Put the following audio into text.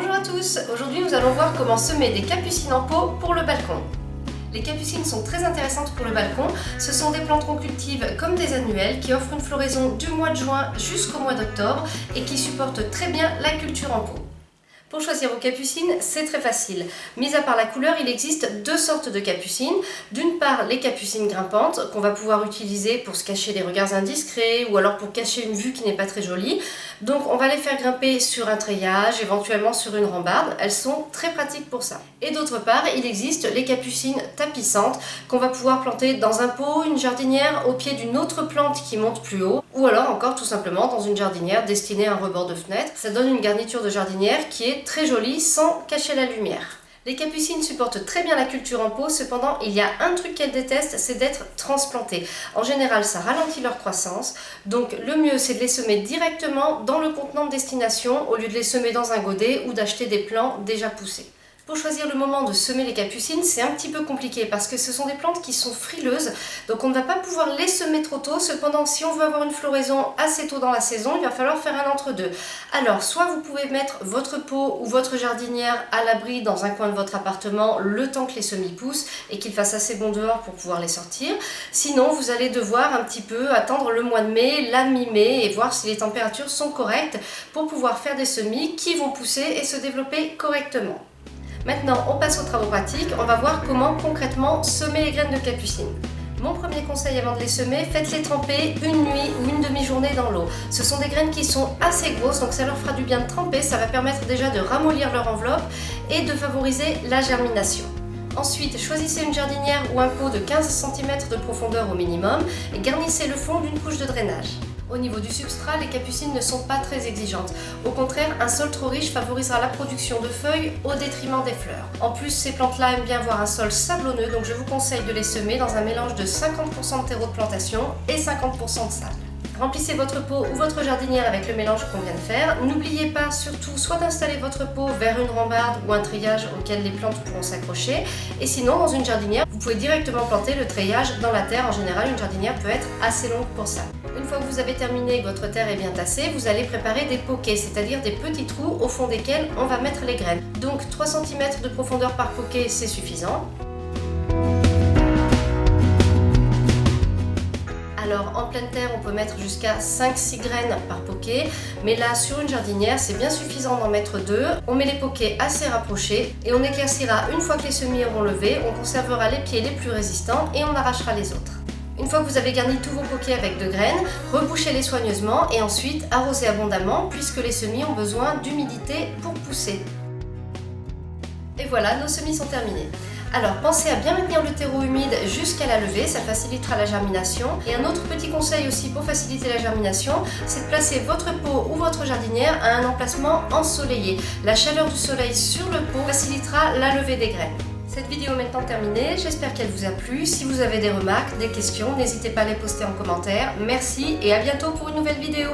Bonjour à tous, aujourd'hui nous allons voir comment semer des capucines en pot pour le balcon. Les capucines sont très intéressantes pour le balcon, ce sont des plantes qu'on cultive comme des annuelles qui offrent une floraison du mois de juin jusqu'au mois d'octobre et qui supportent très bien la culture en pot. Pour choisir vos capucines, c'est très facile. Mis à part la couleur, il existe deux sortes de capucines. D'une part, les capucines grimpantes qu'on va pouvoir utiliser pour se cacher des regards indiscrets ou alors pour cacher une vue qui n'est pas très jolie. Donc on va les faire grimper sur un treillage, éventuellement sur une rambarde. Elles sont très pratiques pour ça. Et d'autre part, il existe les capucines tapissantes qu'on va pouvoir planter dans un pot, une jardinière, au pied d'une autre plante qui monte plus haut, ou alors encore tout simplement dans une jardinière destinée à un rebord de fenêtre. Ça donne une garniture de jardinière qui est très jolie sans cacher la lumière. Les capucines supportent très bien la culture en pot, cependant il y a un truc qu'elles détestent, c'est d'être transplantées. En général ça ralentit leur croissance, donc le mieux c'est de les semer directement dans le contenant de destination au lieu de les semer dans un godet ou d'acheter des plants déjà poussés. Pour choisir le moment de semer les capucines, c'est un petit peu compliqué parce que ce sont des plantes qui sont frileuses, donc on ne va pas pouvoir les semer trop tôt. Cependant, si on veut avoir une floraison assez tôt dans la saison, il va falloir faire un entre-deux. Alors, soit vous pouvez mettre votre pot ou votre jardinière à l'abri dans un coin de votre appartement le temps que les semis poussent et qu'il fasse assez bon dehors pour pouvoir les sortir. Sinon, vous allez devoir un petit peu attendre le mois de mai, la mi-mai et voir si les températures sont correctes pour pouvoir faire des semis qui vont pousser et se développer correctement. Maintenant, on passe aux travaux pratiques. On va voir comment concrètement semer les graines de capucine. Mon premier conseil avant de les semer, faites-les tremper une nuit ou une demi-journée dans l'eau. Ce sont des graines qui sont assez grosses, donc ça leur fera du bien de tremper. Ça va permettre déjà de ramollir leur enveloppe et de favoriser la germination. Ensuite, choisissez une jardinière ou un pot de 15 cm de profondeur au minimum et garnissez le fond d'une couche de drainage. Au niveau du substrat, les capucines ne sont pas très exigeantes. Au contraire, un sol trop riche favorisera la production de feuilles au détriment des fleurs. En plus, ces plantes-là aiment bien avoir un sol sablonneux, donc je vous conseille de les semer dans un mélange de 50% de terreau de plantation et 50% de sable. Remplissez votre pot ou votre jardinière avec le mélange qu'on vient de faire. N'oubliez pas surtout soit d'installer votre pot vers une rambarde ou un treillage auquel les plantes pourront s'accrocher. Et sinon, dans une jardinière, vous pouvez directement planter le treillage dans la terre. En général, une jardinière peut être assez longue pour ça. Une fois que vous avez terminé et que votre terre est bien tassée, vous allez préparer des poquets, c'est-à-dire des petits trous au fond desquels on va mettre les graines. Donc 3 cm de profondeur par poquet, c'est suffisant. Alors en pleine terre, on peut mettre jusqu'à 5-6 graines par poquet, mais là sur une jardinière, c'est bien suffisant d'en mettre 2. On met les poquets assez rapprochés et on éclaircira une fois que les semis auront levé, on conservera les pieds les plus résistants et on arrachera les autres. Une fois que vous avez garni tous vos poquets avec de graines, rebouchez-les soigneusement et ensuite arrosez abondamment puisque les semis ont besoin d'humidité pour pousser. Et voilà, nos semis sont terminés. Alors pensez à bien maintenir le terreau humide jusqu'à la levée, ça facilitera la germination. Et un autre petit conseil aussi pour faciliter la germination, c'est de placer votre pot ou votre jardinière à un emplacement ensoleillé. La chaleur du soleil sur le pot facilitera la levée des graines. Cette vidéo est maintenant terminée, j'espère qu'elle vous a plu. Si vous avez des remarques, des questions, n'hésitez pas à les poster en commentaire. Merci et à bientôt pour une nouvelle vidéo.